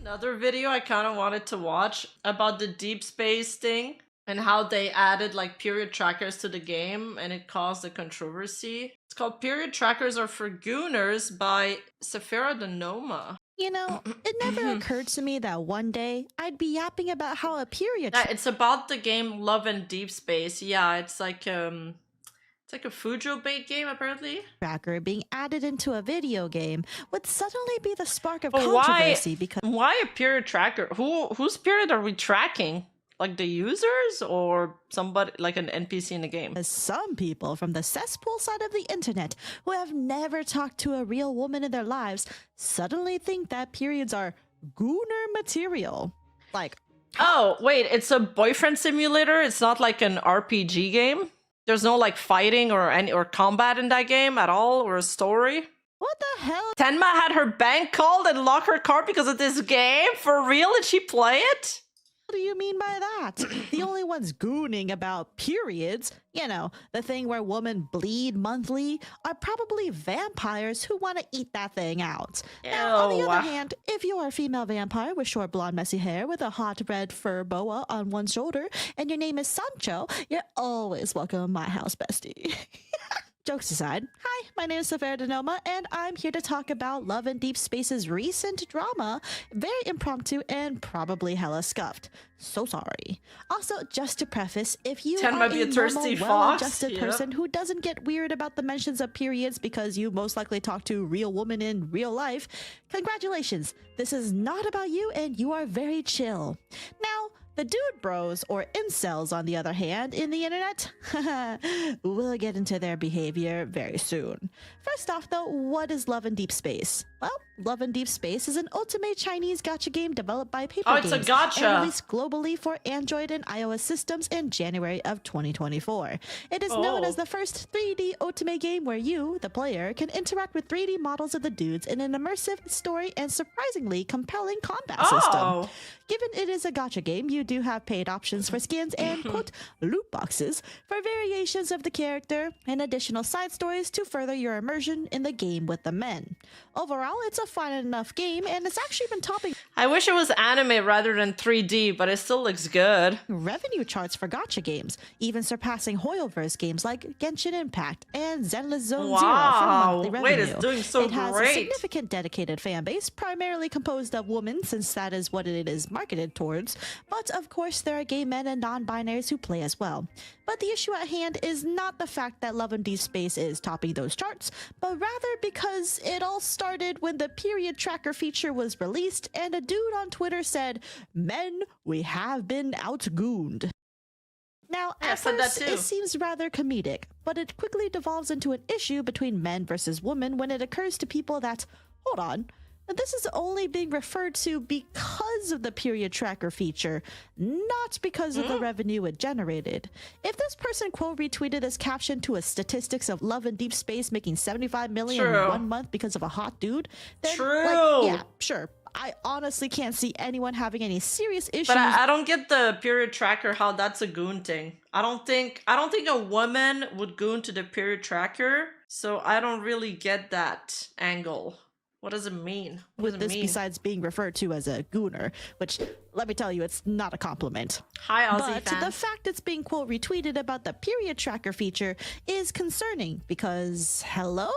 Another video I kind of wanted to watch about the Deepspace thing and how they added like period trackers to the game and it caused a controversy. It's called Period Trackers Are for Gooners by Sephora the Noma. You know, it never occurred to me that one day I'd be yapping about how a period Yeah, it's about the game Love and Deepspace. Yeah, it's like a Vtuber game apparently. tracker being added into a video game would suddenly be the spark of But controversy because why a period tracker? Whose period are we tracking? Like the users or somebody like an NPC in the game? some people from the cesspool side of the internet who have never talked to a real woman in their lives suddenly think that periods are gooner material. Like, Oh, wait, it's a boyfriend simulator? It's not like an RPG game? There's no like fighting or combat in that game at all or a story? what the hell? Tenma had her bank called and locked her card because of this game? For real? Did she play it? What do you mean by that? The only ones gooning about periods, you know, the thing where women bleed monthly, are probably vampires who want to eat that thing out. Now, on the Ew. other hand, if you are a female vampire with short blonde messy hair with a hot red fur boa on one shoulder and your name is Sancho, you're always welcome in my house, bestie. Jokes aside, hi, my name is Sephora Denoma, and I'm here to talk about Love and Deepspace's recent drama. Very impromptu and probably hella scuffed. So sorry. Also, just to preface, if you Ten are might be a normal, thirsty fox, well-adjusted yeah. person who doesn't get weird about the mentions of periods because you most likely talk to real women in real life, congratulations. This is not about you, and you are very chill. Now, the dude bros, or incels on the other hand, in the internet, we'll get into their behavior very soon. First off though, what is Love and Deepspace? Well, Love and Deepspace is an ultimate Chinese gacha game developed by Paper Oh, it's a Games gacha. and released globally for Android and iOS systems in January of 2024. It is known Oh. as the first 3D ultimate game where you, the player, can interact with 3D models of the dudes in an immersive story and surprisingly compelling combat system. Oh. Given it is a gacha game, you do have paid options for skins and, quote, loot boxes for variations of the character and additional side stories to further your immersion in the game with the men. Overall, it's a fun enough game, and it's actually been topping I wish it was anime rather than 3D, but it still looks good. revenue charts for gacha games, even surpassing Hoyoverse games like Genshin Impact and Zenless Zone Zero for Wow. monthly revenue. Wait, it's doing so it has a great. significant dedicated fan base, primarily composed of women, since that is what it is marketed towards. But of course, there are gay men and non-binaries who play as well. But the issue at hand is not the fact that Love and Deepspace is topping those charts, but rather because it all started when the period tracker feature was released and a dude on Twitter said, "Men, we have been outgooned." Now, Yeah, I at said that first, too. it seems rather comedic, but it quickly devolves into an issue between men versus women when it occurs to people that, hold on, this is only being referred to because of the period tracker feature, not because of the revenue it generated. If this person quote retweeted this caption to a statistics of Love and Deepspace making 75 million True. in 1 month because of a hot dude, then True. yeah, sure. I honestly can't see anyone having any serious issues. But I don't get the period tracker, how that's a goon thing. I don't think a woman would goon to the period tracker, so I don't really get that angle. What does it mean? What with does it this mean? besides being referred to as a gooner, which, let me tell you, it's not a compliment. Hi, Aussie But fans. the fact it's being quote retweeted about the period tracker feature is concerning because, hello?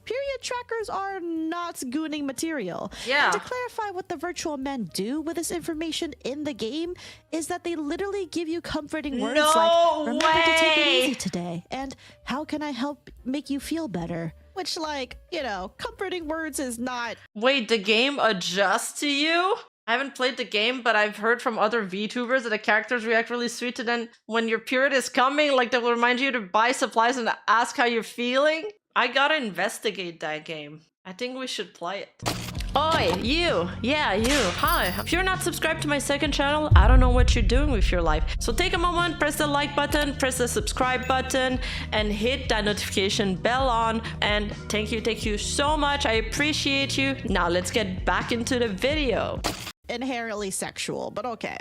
Period trackers are not gooning material. Yeah. And to clarify what the virtual men do with this information in the game is that they literally give you comforting words No like, remember to take it way. easy today, and how can I help make you feel better? Which, like, you know, comforting words is not Wait, the game adjusts to you? I haven't played the game, but I've heard from other VTubers that the characters react really sweet to them when your period is coming, like they'll remind you to buy supplies and ask how you're feeling. I gotta investigate that game. I think we should play it. Oi, you! Yeah, you. Hi. If you're not subscribed to my second channel, I don't know what you're doing with your life. So take a moment, press the like button, press the subscribe button, and hit that notification bell on. And thank you so much. I appreciate you. Now let's get back into the video. inherently sexual, but okay.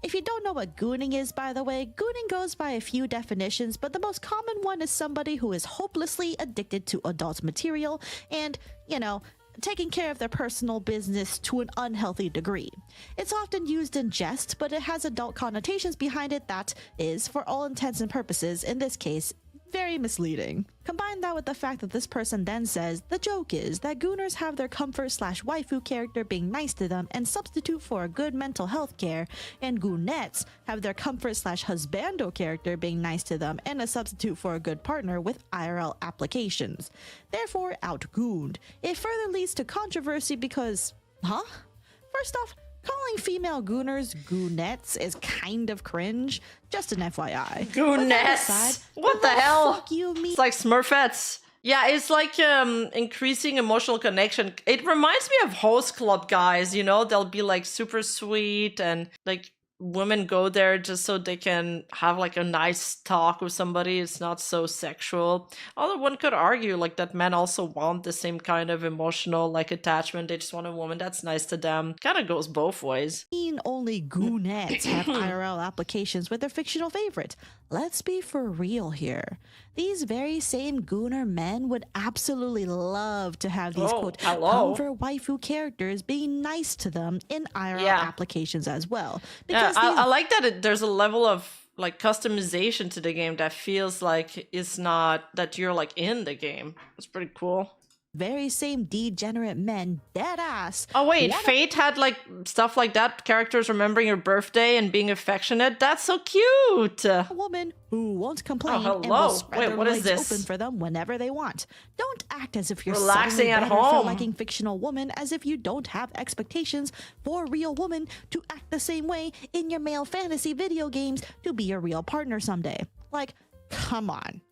If you don't know what gooning is, by the way, gooning goes by a few definitions, but the most common one is somebody who is hopelessly addicted to adult material and, you know, taking care of their personal business to an unhealthy degree. It's often used in jest, but it has adult connotations behind it that is, for all intents and purposes, in this case, very misleading. Combine that with the fact that this person then says the joke is that gooners have their comfort/waifu character being nice to them and substitute for a good mental health care, and goonettes have their comfort/husbando character being nice to them and a substitute for a good partner with IRL applications. Therefore, outgooned. It further leads to controversy because, First off, calling female gooners goonettes is kind of cringe. Just an FYI. Goonettes? What the hell? Fuck you, me. It's like Smurfettes. Yeah, it's like increasing emotional connection. It reminds me of host club guys, you know? They'll be like super sweet and like women go there just so they can have like a nice talk with somebody. It's not so sexual. Although one could argue like that men also want the same kind of emotional like attachment. They just want a woman that's nice to them. Kind of goes both ways. Only goonettes have IRL applications with their fictional favorite. Let's be for real here. These very same gooner men would absolutely love to have these quote comfort waifu characters being nice to them in IRL applications as well. Because I like that there's a level of like customization to the game that feels like it's not that you're like in the game. It's pretty cool. Very same degenerate men, dead ass. Oh wait, Fate had like stuff like that, characters remembering your birthday and being affectionate. That's so cute. A woman who won't complain and will spread their legs open for them whenever they want. Don't act as if you're relaxing at better home for liking fictional woman, as if you don't have expectations for a real woman to act the same way in your male fantasy video games to be your real partner someday. Like, come on.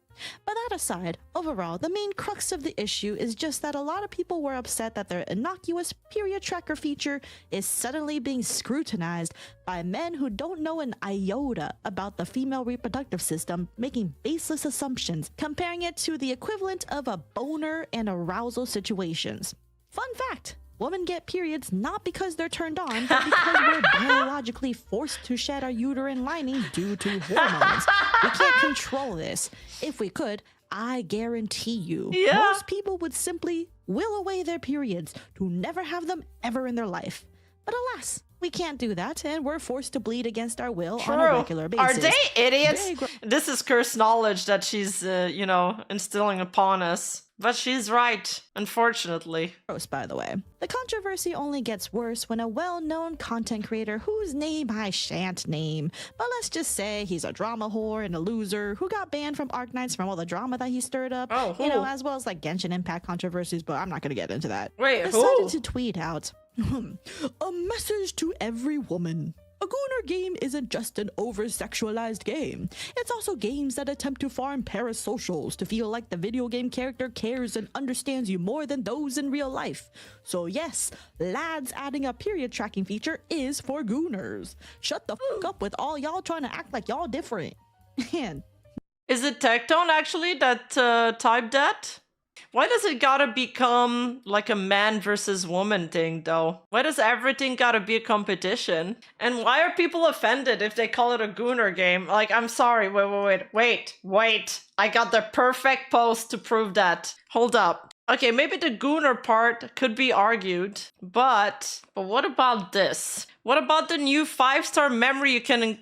But that aside, overall, the main crux of the issue is just that a lot of people were upset that their innocuous period tracker feature is suddenly being scrutinized by men who don't know an iota about the female reproductive system, making baseless assumptions, comparing it to the equivalent of a boner and arousal situations. Fun fact. Women get periods not because they're turned on, but because we're biologically forced to shed our uterine lining due to hormones. We can't control this. If we could, I guarantee you, most people would simply will away their periods to never have them ever in their life. But alas, we can't do that, and we're forced to bleed against our will on a regular basis. Are they idiots? This is cursed knowledge that she's, instilling upon us. But she's right, unfortunately. Gross, by the way. The controversy only gets worse when a well-known content creator whose name I shan't name, but let's just say he's a drama whore and a loser who got banned from Arknights from all the drama that he stirred up, as well as like Genshin Impact controversies, but I'm not going to get into that. Wait, decided to tweet out, a message to every woman. A gooner game isn't just an over-sexualized game. It's also games that attempt to farm parasocials to feel like the video game character cares and understands you more than those in real life. So yes, lads adding a period tracking feature is for gooners. Shut the fuck up with all y'all trying to act like y'all different. Man. Is it Tectone actually that typed that? Why does it gotta become like a man versus woman thing though? Why does everything gotta be a competition? And why are people offended if they call it a gooner game? Like, I'm sorry, wait. I got the perfect post to prove that. Hold up. Okay, maybe the gooner part could be argued, but what about this? What about the new 5-star memory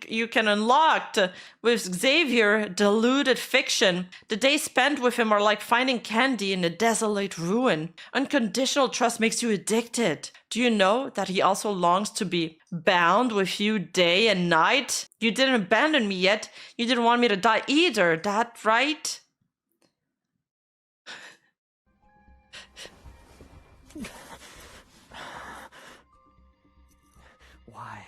you can unlock with Xavier, deluded fiction? The days spent with him are like finding candy in a desolate ruin. Unconditional trust makes you addicted. Do you know that he also longs to be bound with you day and night? You didn't abandon me yet. You didn't want me to die either. That right? Why?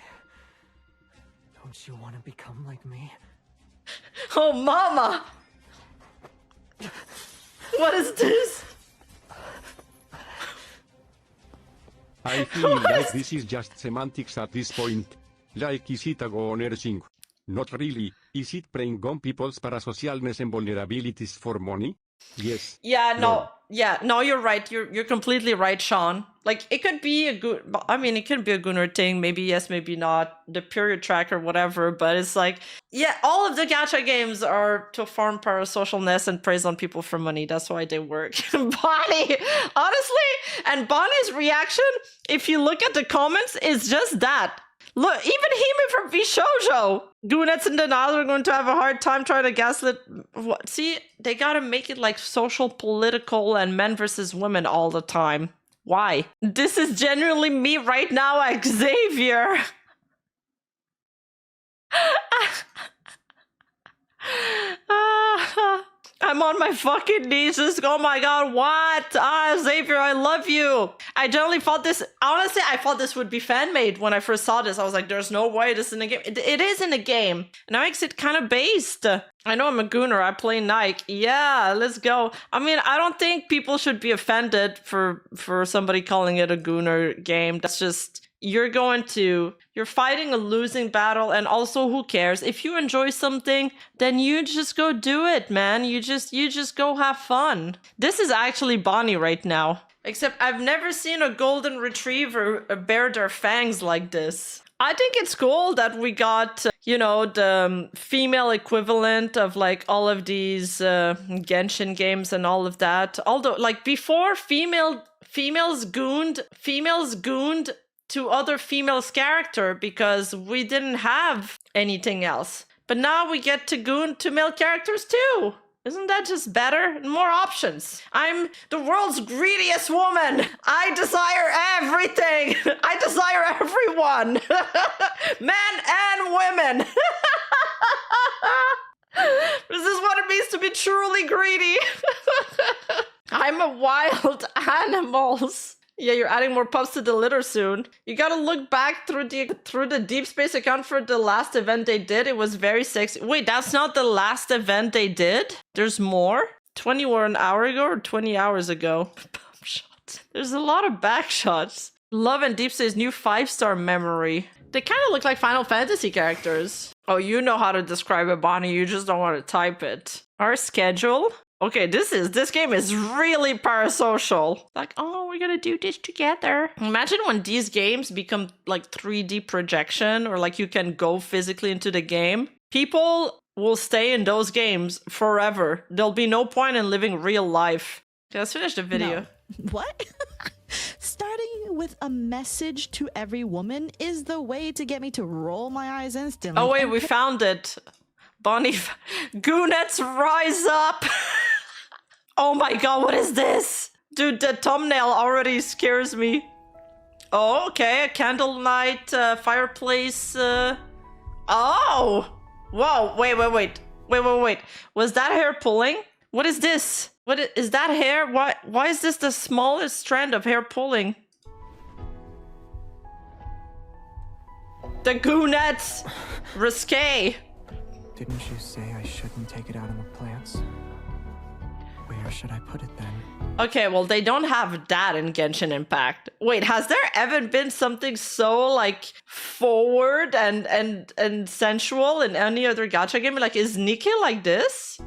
Don't you want to become like me? Oh, mama! What is this? I feel like this is just semantics at this point. Like, is it a go nursing? Not really. Is it preying on people's parasocialness and vulnerabilities for money? Yes. Yeah, no. yeah, no, you're right. You're completely right, Sean. Like, it could be a good, I mean, it could be a gooner thing. Maybe yes, maybe not. The period track or whatever. But it's like, yeah, all of the gacha games are to farm parasocialness and praise on people for money. That's why they work. Bonnie, honestly, and Bonnie's reaction, if you look at the comments, is just that. Look, even Hime from Bishoujo. Goonets in denial are going to have a hard time trying to gaslit. What? See, they gotta make it like social, political, and men versus women all the time. Why? This is genuinely me right now, Xavier. I'm on my fucking knees just, oh my god, what? Xavier, I love you. I generally thought this, honestly, I thought this would be fan-made when I first saw this. I was like, there's no way this is in a game. It is in a game. And that makes it kind of based. I know I'm a gooner, I play Nike. Yeah, let's go. I mean, I don't think people should be offended for somebody calling it a gooner game. That's just, you're fighting a losing battle, and also who cares? If you enjoy something, then you just go do it, man. You just go have fun. This is actually Bonnie right now. Except I've never seen a golden retriever bare their fangs like this. I think it's cool that we got, you know, the female equivalent of like all of these Genshin games and all of that. Although, like, before females gooned to other females' character because we didn't have anything else. But now we get to goon to male characters too. Isn't that just better? More options. I'm the world's greediest woman. I desire everything. I desire everyone. Men and women. This is what it means to be truly greedy. I'm a wild animals. Yeah, you're adding more pups to the litter soon. You gotta look back through the Deepspace account for the last event they did. It was very sexy. Wait, that's not the last event they did? There's more? 21 hour ago or 20 hours ago? Pump shots. There's a lot of back shots. Love and Deepspace's new 5-star memory. They kind of look like Final Fantasy characters. Oh, you know how to describe it, Bonnie. You just don't want to type it. Our schedule? Okay, this game is really parasocial. Like, oh, we're gonna do this together. Imagine when these games become like 3D projection, or like you can go physically into the game. People will stay in those games forever. There'll be no point in living real life. Okay, let's finish the video. No. What? Starting with a message to every woman is the way to get me to roll my eyes instantly. Oh wait, we found it. Bonnie, Goonets rise up! Oh my god, what is this? Dude, the thumbnail already scares me. Oh, okay, a candlelight fireplace. Oh! Whoa, wait. Was that hair pulling? What is this? Is that hair? Why is this the smallest strand of hair pulling? The Goonets! Risque! Didn't you say I shouldn't take it out on the plants? Where should I put it then? Okay, well, they don't have that in Genshin Impact. Wait, has there ever been something so, like, forward and sensual in any other gacha game? Like, is Nikki like this?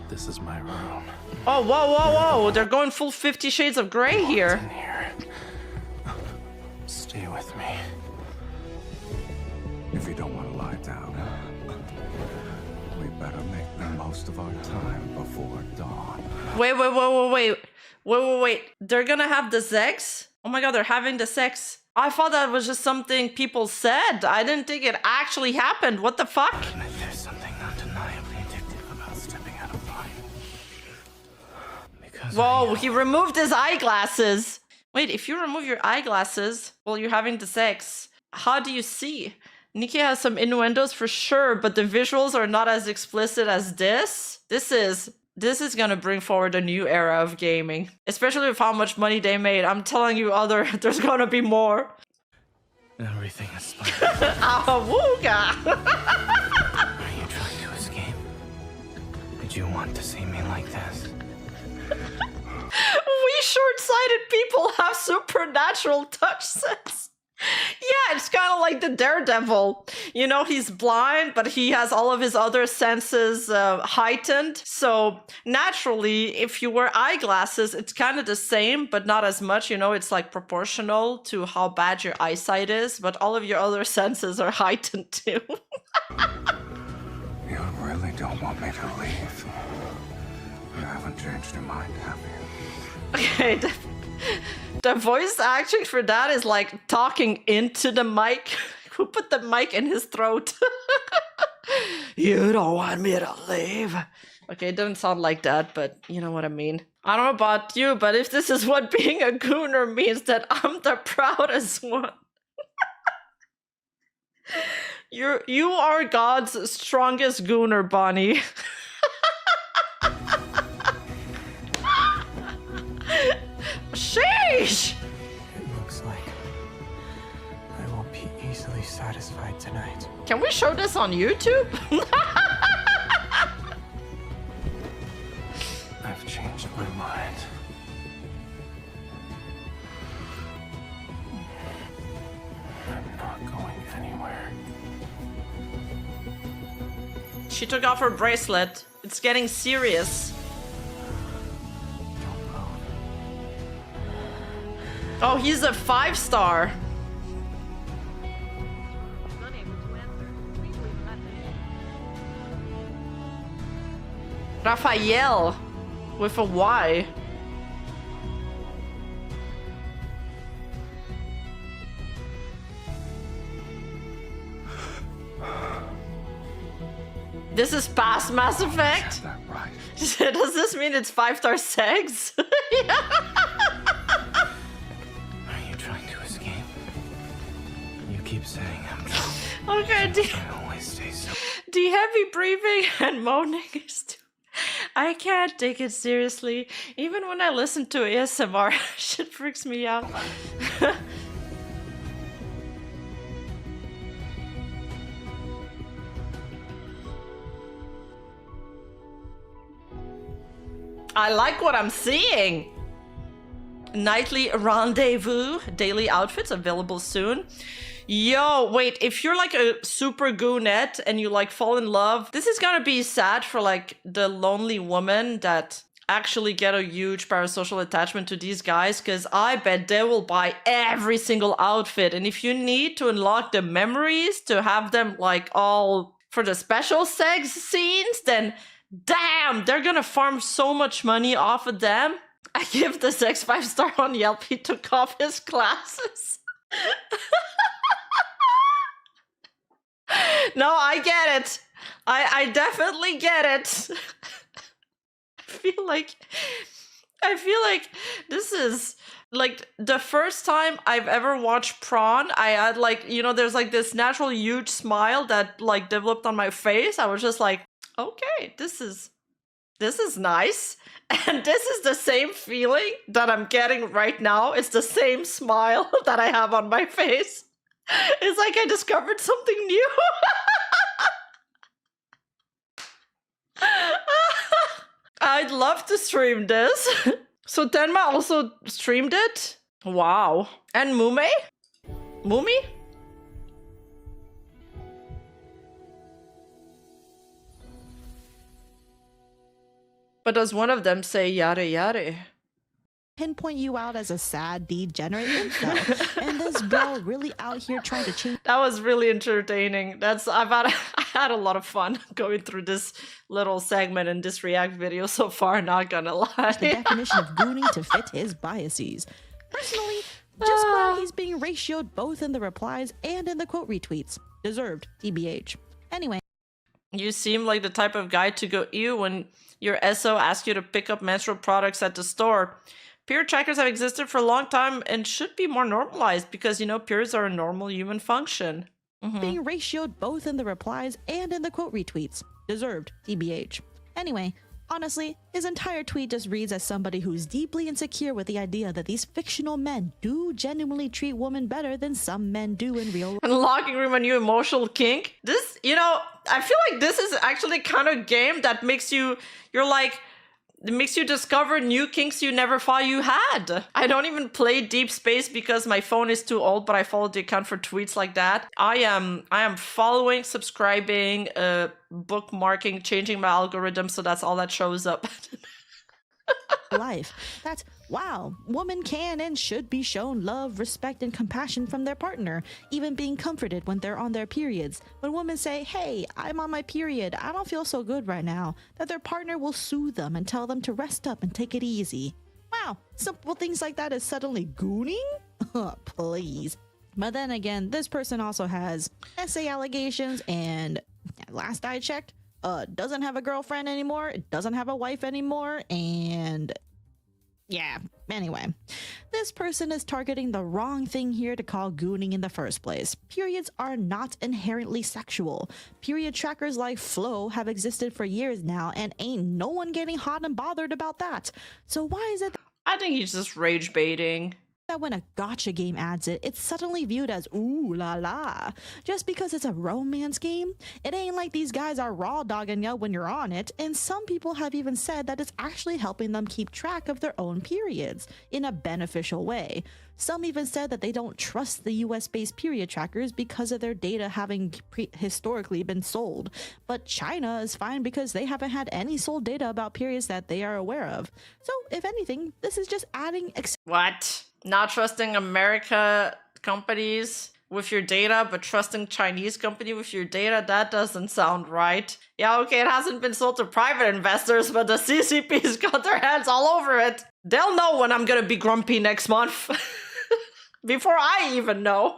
This is my room. Oh, whoa. They're going full 50 Shades of Grey here. What's in here? Stay with me. If you don't want to lie down, we better make the most of our time before dawn. Wait. They're gonna have the sex? Oh my god, they're having the sex. I thought that was just something people said. I didn't think it actually happened. What the fuck? There's something undeniably addictive about stepping out of line. Because Whoa, he removed his eyeglasses. Wait, if you remove your eyeglasses while you're having the sex, how do you see? Nikki has some innuendos for sure, but the visuals are not as explicit as this. This is gonna bring forward a new era of gaming, especially with how much money they made. I'm telling you, there's gonna be more. everything is fine. Awooga! Are you trying to escape? Did you want to see me like this? We short-sighted people have supernatural touch sense. Yeah, it's kind of like the Daredevil. You know, he's blind, but he has all of his other senses heightened. So naturally, if you wear eyeglasses, it's kind of the same, but not as much. You know, it's like proportional to how bad your eyesight is, but all of your other senses are heightened too. You really don't want me to leave. You haven't changed your mind, have you? Okay, the voice acting for that is like talking into the mic. Who put the mic in his throat? You don't want me to leave. Okay, it doesn't sound like that, but you know what I mean. I don't know about you, but if this is what being a gooner means, that I'm the proudest one. You are God's strongest gooner, Bonnie. Sheesh! It looks like I won't be easily satisfied tonight. Can we show this on YouTube? I've changed my mind. I'm not going anywhere. She took off her bracelet. It's getting serious. Don't move. Oh, he's a 5-star. Raphael with a Y. This is past Mass Effect? Is that right? Does this mean it's 5-star sex? Yeah. Are you trying to escape? You keep saying I'm drunk. Okay, I always stay so. the heavy breathing and moaning is too... I can't take it seriously. Even when I listen to ASMR, shit freaks me out. I like what I'm seeing. Nightly rendezvous, daily outfits available soon. Yo, wait, if you're like a super goonette and you like fall in love, this is gonna be sad for like the lonely woman that actually get a huge parasocial attachment to these guys, because I bet they will buy every single outfit. And if you need to unlock the memories to have them like all for the special sex scenes, then damn, they're gonna farm so much money off of them. I give the sex 5-star on Yelp. He took off his glasses. No, I get it. I definitely get it. I feel like this is like the first time I've ever watched Prawn. I had like, you know, there's like this natural huge smile that like developed on my face. I was just like, okay, this is nice. And this is the same feeling that I'm getting right now. It's the same smile that I have on my face. It's like I discovered something new. I'd love to stream this. So Tenma also streamed it? Wow. And Mume? Mumi? But does one of them say yare yare? Pinpoint you out as a sad degenerate incel. And this bro really out here trying to change That was really entertaining. I had a lot of fun going through this little segment in this react video so far, not gonna lie. the definition of gooning to fit his biases. Personally, just glad he's being ratioed both in the replies and in the quote retweets. Deserved, TBH. Anyway. You seem like the type of guy to go ew when your SO asks you to pick up menstrual products at the store. Period trackers have existed for a long time and should be more normalized because, you know, periods are a normal human function. Being ratioed both in the replies and in the quote retweets. Deserved, TBH. Anyway, honestly, his entire tweet just reads as somebody who's deeply insecure with the idea that these fictional men do genuinely treat women better than some men do in real life. Unlocking Rima new emotional kink. This, you know, I feel like this is actually kind of game that makes you're like, It makes you discover new kinks you never thought you had. I don't even play Deepspace because my phone is too old, but I follow the account for tweets like that. I am following, subscribing, bookmarking, changing my algorithm, so that's all that shows up. Life. That's wow. Women can and should be shown love, respect, and compassion from their partner, even being comforted when they're on their periods. When women say, hey, I'm on my period, I don't feel so good right now, that their partner will soothe them and tell them to rest up and take it easy. Wow, simple things like that is suddenly gooning? Please. But then again, this person also has essay allegations and last I checked, doesn't have a girlfriend anymore, doesn't have a wife anymore, and yeah, anyway. This person is targeting the wrong thing here to call gooning in the first place. Periods are not inherently sexual. Period trackers like Flow have existed for years now, and ain't no one getting hot and bothered about that. So why is it I think he's just rage baiting. that when a gacha game adds it, it's suddenly viewed as ooh la la? Just because it's a romance game? It ain't like these guys are raw dogging you when you're on it, and some people have even said that it's actually helping them keep track of their own periods in a beneficial way. Some even said that they don't trust the US-based period trackers because of their data having historically been sold. But China is fine because they haven't had any sold data about periods that they are aware of. So, if anything, this is just adding What? Not trusting America companies with your data, but trusting Chinese company with your data? That doesn't sound right. Yeah, okay, it hasn't been sold to private investors, but the CCP's got their hands all over it. They'll know when I'm gonna be grumpy next month. Before I even know.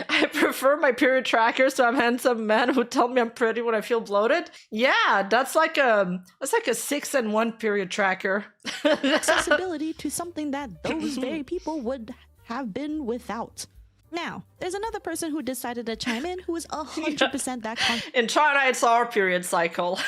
I prefer my period trackers to have handsome men who tell me I'm pretty when I feel bloated. Yeah, that's like a 6-in-1 period tracker. accessibility to something that those very people would have been without. Now, there's another person who decided to chime in who is 100% that In China, it's our period cycle.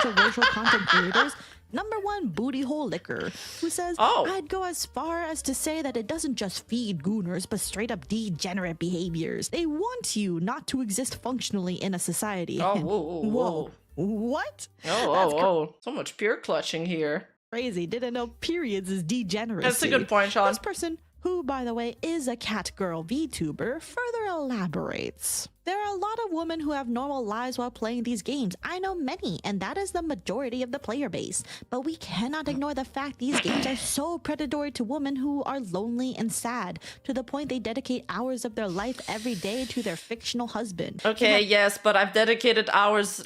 controversial content creators. Number one, Booty Hole Liquor, who says, I'd go as far as to say that it doesn't just feed gooners, but straight up degenerate behaviors. They want you not to exist functionally in a society. Oh, whoa. What? Oh. So much peer clutching here. Crazy. Didn't know periods is degeneracy. That's a good point, Sean. This person, who, by the way, is a cat girl VTuber, further elaborates. There are a lot of women who have normal lives while playing these games. I know many, and that is the majority of the player base. But we cannot ignore the fact these games are so predatory to women who are lonely and sad, to the point they dedicate hours of their life every day to their fictional husband. Okay, yes, but I've dedicated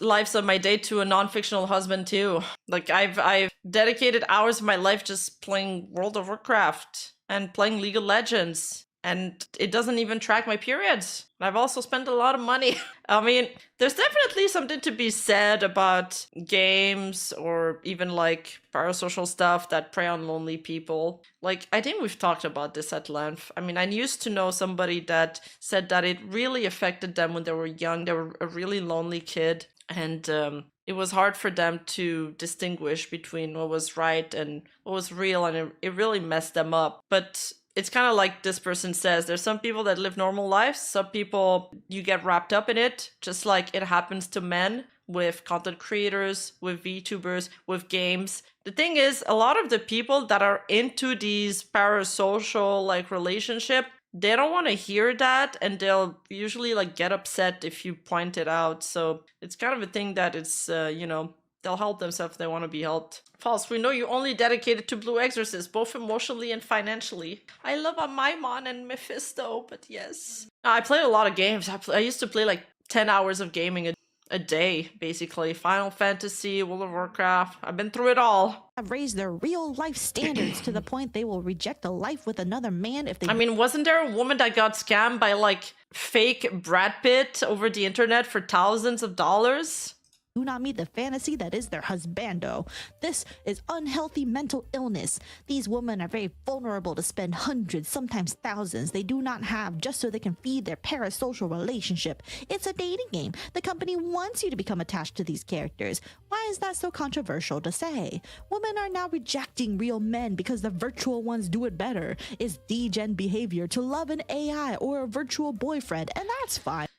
lives of my day to a non-fictional husband too. Like I've dedicated hours of my life just playing World of Warcraft and playing League of Legends. And it doesn't even track my periods. I've also spent a lot of money. I mean, there's definitely something to be said about games or even like parasocial stuff that prey on lonely people. Like, I think we've talked about this at length. I mean, I used to know somebody that said that it really affected them when they were young. They were a really lonely kid. And it was hard for them to distinguish between what was right and what was real. And it really messed them up. But it's kind of like this person says, there's some people that live normal lives. Some people, you get wrapped up in it, just like it happens to men with content creators, with VTubers, with games. The thing is, a lot of the people that are into these parasocial like relationship, they don't want to hear that, and they'll usually like get upset if you point it out. So it's kind of a thing that it's, they'll help themselves if they want to be helped. False, we know you only dedicated to Blue Exorcist, both emotionally and financially. I love a Maimon and Mephisto, but yes. I played a lot of games. I used to play like 10 hours of gaming a day, basically. Final Fantasy, World of Warcraft. I've been through it all. Have raised their real life standards to the point they will reject a life with another man if they... I mean, wasn't there a woman that got scammed by like fake Brad Pitt over the internet for thousands of dollars? Do not meet the fantasy that is their husbando. This is unhealthy mental illness. These women are very vulnerable to spend hundreds, sometimes thousands they do not have just so they can feed their parasocial relationship. It's a dating game. The company wants you to become attached to these characters. Why is that so controversial to say? Women are now rejecting real men because the virtual ones do it better. It's degen behavior to love an AI or a virtual boyfriend, and that's fine.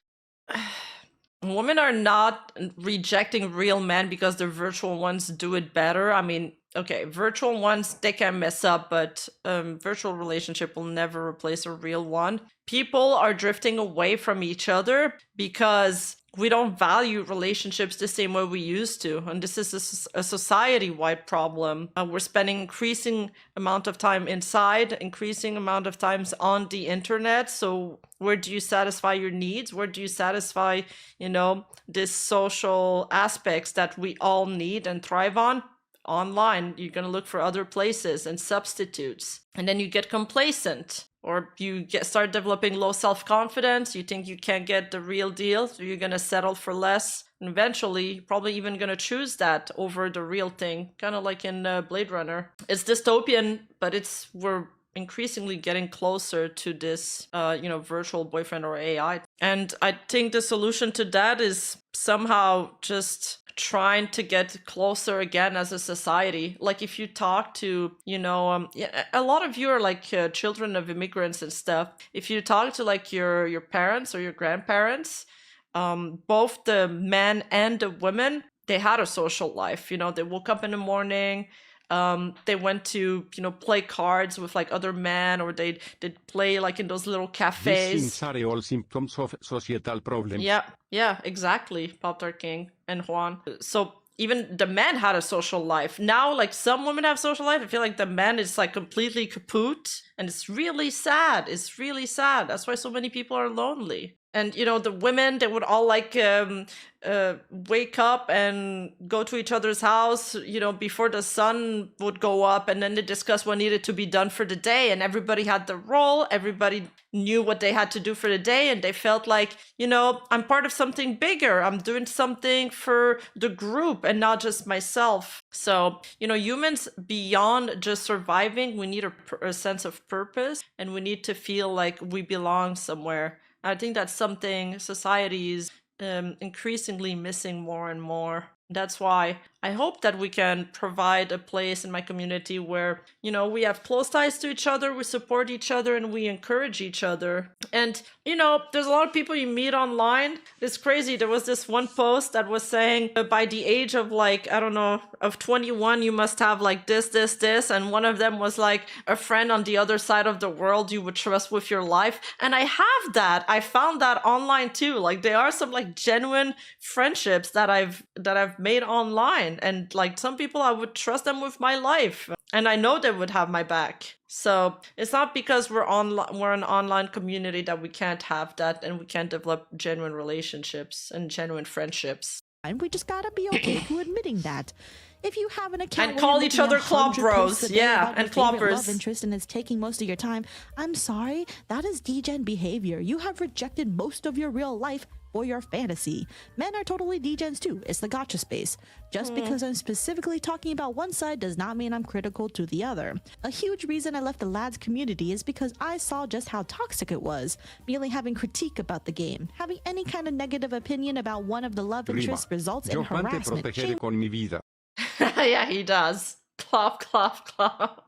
Women are not rejecting real men because the virtual ones do it better. I mean, okay, virtual ones, they can mess up, but virtual relationship will never replace a real one. People are drifting away from each other because we don't value relationships the same way we used to. And this is a society-wide problem. We're spending increasing amount of time inside, increasing amount of times on the internet. So where do you satisfy your needs? Where do you satisfy, you know, this social aspects that we all need and thrive on? Online. You're going to look for other places and substitutes. And then you get complacent. Or you start developing low self-confidence. You think you can't get the real deal, so you're going to settle for less. And eventually, you're probably even going to choose that over the real thing, kind of like in Blade Runner. It's dystopian, but we're increasingly getting closer to this, virtual boyfriend or AI. And I think the solution to that is somehow just trying to get closer again as a society. Like if you talk to, a lot of you are like children of immigrants and stuff. If you talk to like your parents or your grandparents, both the men and the women, they had a social life. You know, they woke up in the morning, they went to, play cards with like other men, or they'd play like in those little cafes. These things are all symptoms of societal problems. Yeah, exactly, Pop-Tart King and Juan. So even the men had a social life. Now, like some women have social life, I feel like the men is like completely kaput. And it's really sad. It's really sad. That's why so many people are lonely. And, the women, they would all like wake up and go to each other's house, before the sun would go up. And then they discuss what needed to be done for the day. And everybody had the role. Everybody knew what they had to do for the day. And they felt like, I'm part of something bigger. I'm doing something for the group and not just myself. So, humans, beyond just surviving, we need a sense of purpose. And we need to feel like we belong somewhere. I think that's something society is increasingly missing more and more. That's why I hope that we can provide a place in my community where, we have close ties to each other, we support each other, and we encourage each other. And, there's a lot of people you meet online. It's crazy. There was this one post that was saying by the age of like, I don't know, of 21, you must have like this. And one of them was like a friend on the other side of the world you would trust with your life. And I have that. I found that online too. Like there are some like genuine friendships that I've made online. And like some people, I would trust them with my life. And I know they would have my back. So it's not because we're an online community that we can't have that and we can't develop genuine relationships and genuine friendships. And we just gotta be okay to admitting that. If you have an account and call each other club bros, and clobbers, love interest, and it's taking most of your time, I'm sorry, that is degen behavior. You have rejected most of your real life for your fantasy. Men are totally degens too. It's the gotcha space. Just because I'm specifically talking about one side does not mean I'm critical to the other. A huge reason I left the lads community is because I saw just how toxic it was, merely having critique about the game. Having any kind of negative opinion about one of the love interests results in harassment. Con mi vida. Yeah, he does. Clop, clop, clop.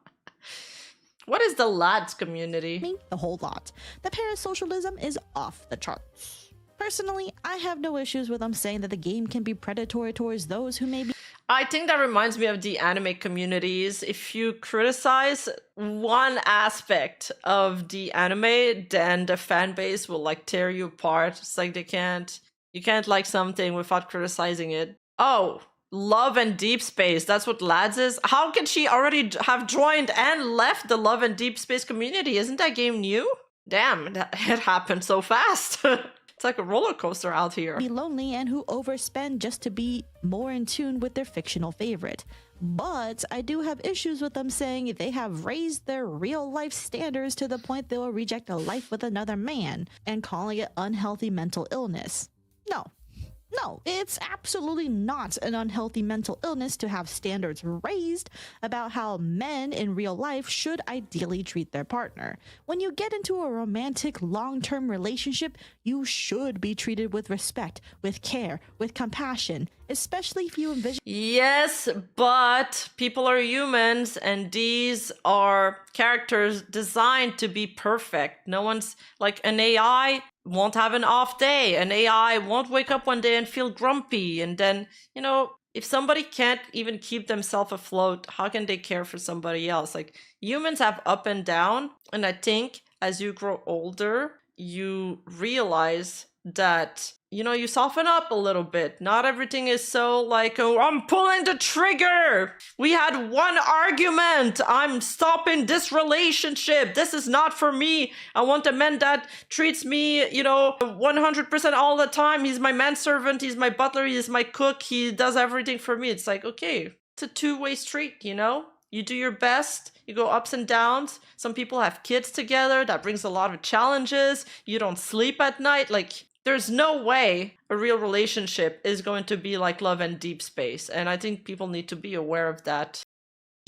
What is the lads community? The whole lot. The parasocialism is off the charts. Personally, I have no issues with them saying that the game can be predatory towards those who may be. I think that reminds me of the anime communities. If you criticize one aspect of the anime, then the fan base will like tear you apart. It's like you can't like something without criticizing it. Oh, Love and Deepspace, that's what lads is? How can she already have joined and left the Love and Deepspace community? Isn't that game new? Damn, it happened so fast. It's like a roller coaster out here. Be lonely and who overspend just to be more in tune with their fictional favorite. But I do have issues with them saying they have raised their real life standards to the point they will reject a life with another man and calling it unhealthy mental illness. No, it's absolutely not an unhealthy mental illness to have standards raised about how men in real life should ideally treat their partner. When you get into a romantic, long-term relationship, you should be treated with respect, with care, with compassion, especially if you envision Yes, but people are humans, and these are characters designed to be perfect. No one's like an AI won't have an off day. An AI won't wake up one day and feel grumpy. And then, if somebody can't even keep themselves afloat, how can they care for somebody else? Like, humans have up and down. And I think as you grow older, you realize that you soften up a little bit. Not everything is so like, oh, I'm pulling the trigger. We had one argument. I'm stopping this relationship. This is not for me. I want a man that treats me, 100% all the time. He's my manservant. He's my butler. He's my cook. He does everything for me. It's like, okay, it's a two-way street, You do your best. You go ups and downs. Some people have kids together. That brings a lot of challenges. You don't sleep at night. Like, there's no way a real relationship is going to be like love and Deepspace. And I think people need to be aware of that.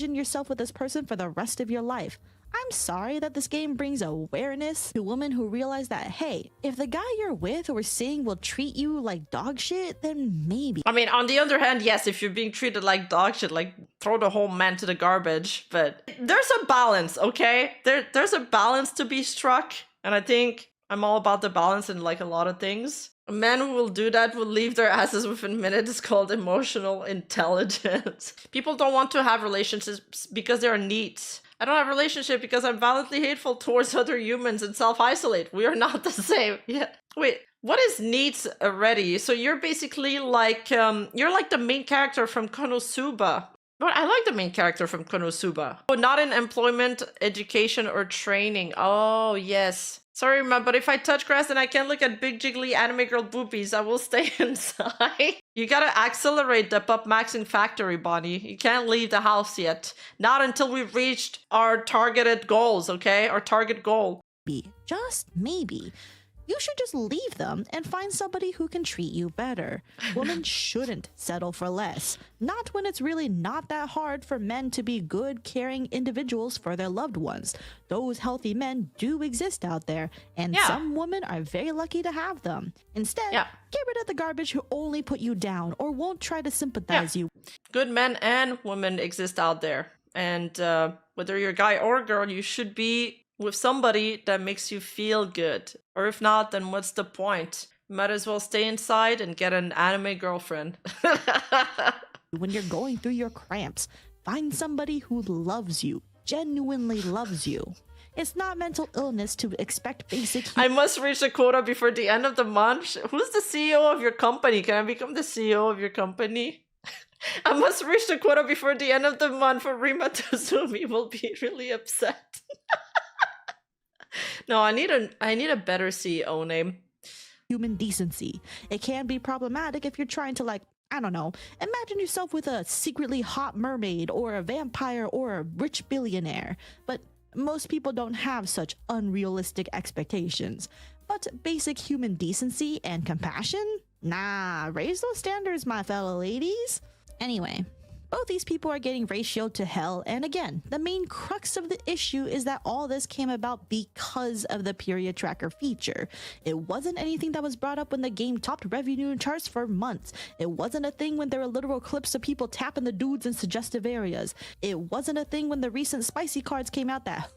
yourself with this person for the rest of your life. I'm sorry that this game brings awareness to women who realize that, hey, if the guy you're with or seeing will treat you like dog shit, then maybe. I mean, on the other hand, yes, if you're being treated like dog shit, like throw the whole man to the garbage. But there's a balance, okay? There's a balance to be struck. And I think I'm all about the balance in like a lot of things. A man who will do that will leave their asses within a minute. It's called emotional intelligence. People don't want to have relationships because there are needs. I don't have a relationship because I'm violently hateful towards other humans and self-isolate. We are not the same. Yeah. Wait, what is needs already? So you're basically like, you're like the main character from Konosuba. But I like the main character from Konosuba. Oh, not in employment, education, or training. Oh, yes. Sorry, Rima, but if I touch grass and I can't look at big jiggly anime girl boobies, I will stay inside. You gotta accelerate the pup maxing factory, Bonnie. You can't leave the house yet. Not until we've reached our targeted goals, okay? Our target goal. Just maybe. You should just leave them and find somebody who can treat you better. Women shouldn't settle for less. Not when it's really not that hard for men to be good, caring individuals for their loved ones. Those healthy men do exist out there, and some women are very lucky to have them. Instead, get rid of the garbage who only put you down or won't try to sympathize you. Good men and women exist out there. And whether you're a guy or a girl, you should be with somebody that makes you feel good. Or if not, then what's the point? You might as well stay inside and get an anime girlfriend. When you're going through your cramps, find somebody who loves you, genuinely loves you. It's not mental illness to expect basic... I must reach the quota before the end of the month. Who's the CEO of your company? Can I become the CEO of your company? I must reach the quota before the end of the month for Rima to assume he will be really upset. No, I need a better CEO name. Human decency. It can be problematic if you're trying to, like, I don't know, imagine yourself with a secretly hot mermaid or a vampire or a rich billionaire. But most people don't have such unrealistic expectations. But basic human decency and compassion? Nah, raise those standards, my fellow ladies. Anyway, both these people are getting ratioed to hell, and again, the main crux of the issue is that all this came about because of the period tracker feature. It wasn't anything that was brought up when the game topped revenue charts for months. It wasn't a thing when there were literal clips of people tapping the dudes in suggestive areas. It wasn't a thing when the recent spicy cards came out that,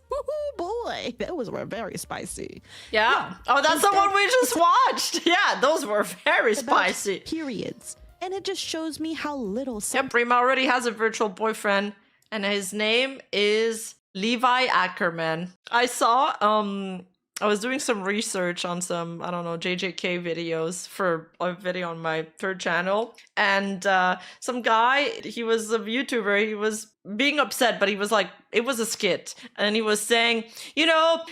boy, those were very spicy. Yeah. Oh, that's the one we just watched. Yeah, those were very spicy. Periods. And it just shows me how little... Rima already has a virtual boyfriend, and his name is Levi Ackerman. I saw, I was doing some research on some, I don't know, JJK videos for a video on my third channel, and some guy, he was a YouTuber, he was being upset, but he was like, it was a skit, and he was saying,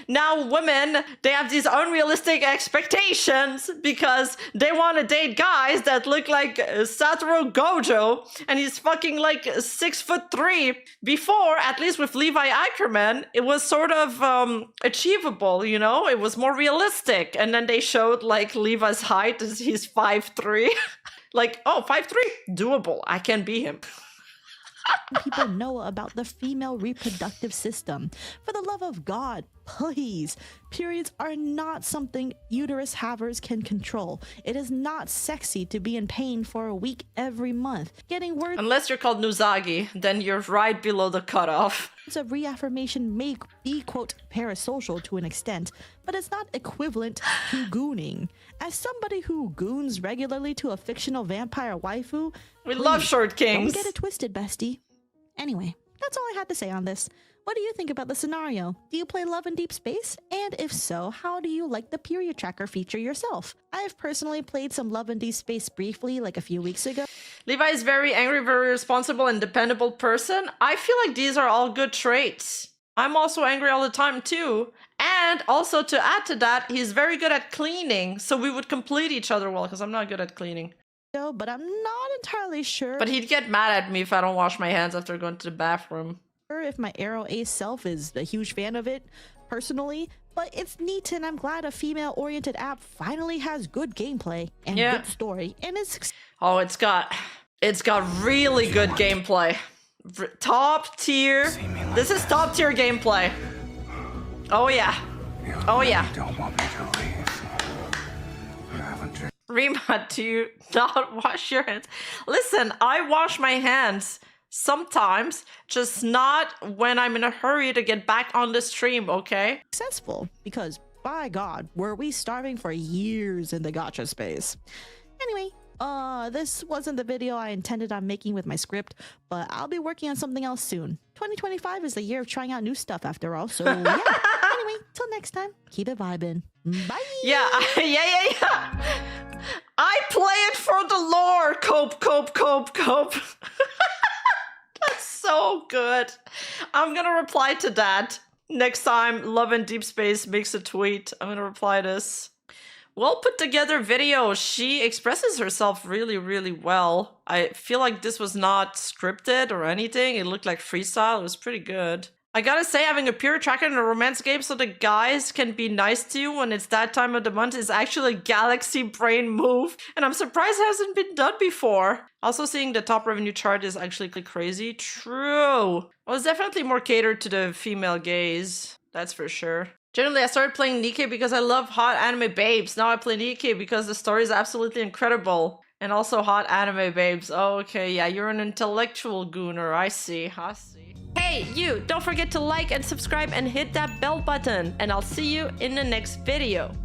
now women, they have these unrealistic expectations because they want to date guys that look like Satoru Gojo, and he's fucking like 6'3". Before, at least with Levi Ackerman, it was sort of achievable, it was more realistic, and then they showed like Levi's height, he's 5'3". Like, oh, 5'3", doable, I can be him. People know about the female reproductive system. For the love of God, Please, periods are not something uterus havers can control. It is not sexy to be in pain for a week every month. Getting words Unless you're called Nuzagi, then you're right below the cutoff. of reaffirmation may be, quote, parasocial to an extent, but it's not equivalent to gooning. As somebody who goons regularly to a fictional vampire waifu, We love short kings. don't get it twisted, bestie. Anyway, that's all I had to say on this. What do you think about the scenario? Do you play Love in Deepspace? And if so, how do you like the period tracker feature yourself? I have personally played some Love in Deepspace briefly, like a few weeks ago. Levi is very angry, very responsible, and dependable person. I feel like these are all good traits. I'm also angry all the time too. And also to add to that, he's very good at cleaning. So we would complete each other well, because I'm not good at cleaning. But I'm not entirely sure But he'd get mad at me if I don't wash my hands after going to the bathroom. if my Arrow Ace self is a huge fan of it, personally. But it's neat, and I'm glad a female-oriented app finally has good gameplay and good story, and it's Oh, it's got really good gameplay. Top tier. This is top tier gameplay. Oh yeah. Oh yeah. Don't want me to leave. You haven't checked. Rima, do you not wash your hands? Listen, I wash my hands sometimes, just not when I'm in a hurry to get back on the stream, okay? successful, because by God, were we starving for years in the gacha space. Anyway, this wasn't the video I intended on making with my script, but I'll be working on something else soon. 2025 is the year of trying out new stuff after all, so yeah. Anyway, till next time, keep it vibing. Bye! Yeah. I play it for the lore. Cope. That's so good. I'm gonna reply to that. Next time Love in Deepspace makes a tweet, I'm gonna reply this. Well put together video. She expresses herself really, really well. I feel like this was not scripted or anything. It looked like freestyle. It was pretty good. I gotta say, having a peer tracker in a romance game so the guys can be nice to you when it's that time of the month is actually a galaxy brain move. And I'm surprised it hasn't been done before. Also, seeing the top revenue chart is actually crazy. True. Well, it's definitely more catered to the female gaze. That's for sure. Generally, I started playing Nikke because I love hot anime babes. Now I play Nikke because the story is absolutely incredible. And also hot anime babes. Oh, okay, yeah, you're an intellectual gooner. I see. Hey, you! Don't forget to like and subscribe and hit that bell button. And I'll see you in the next video.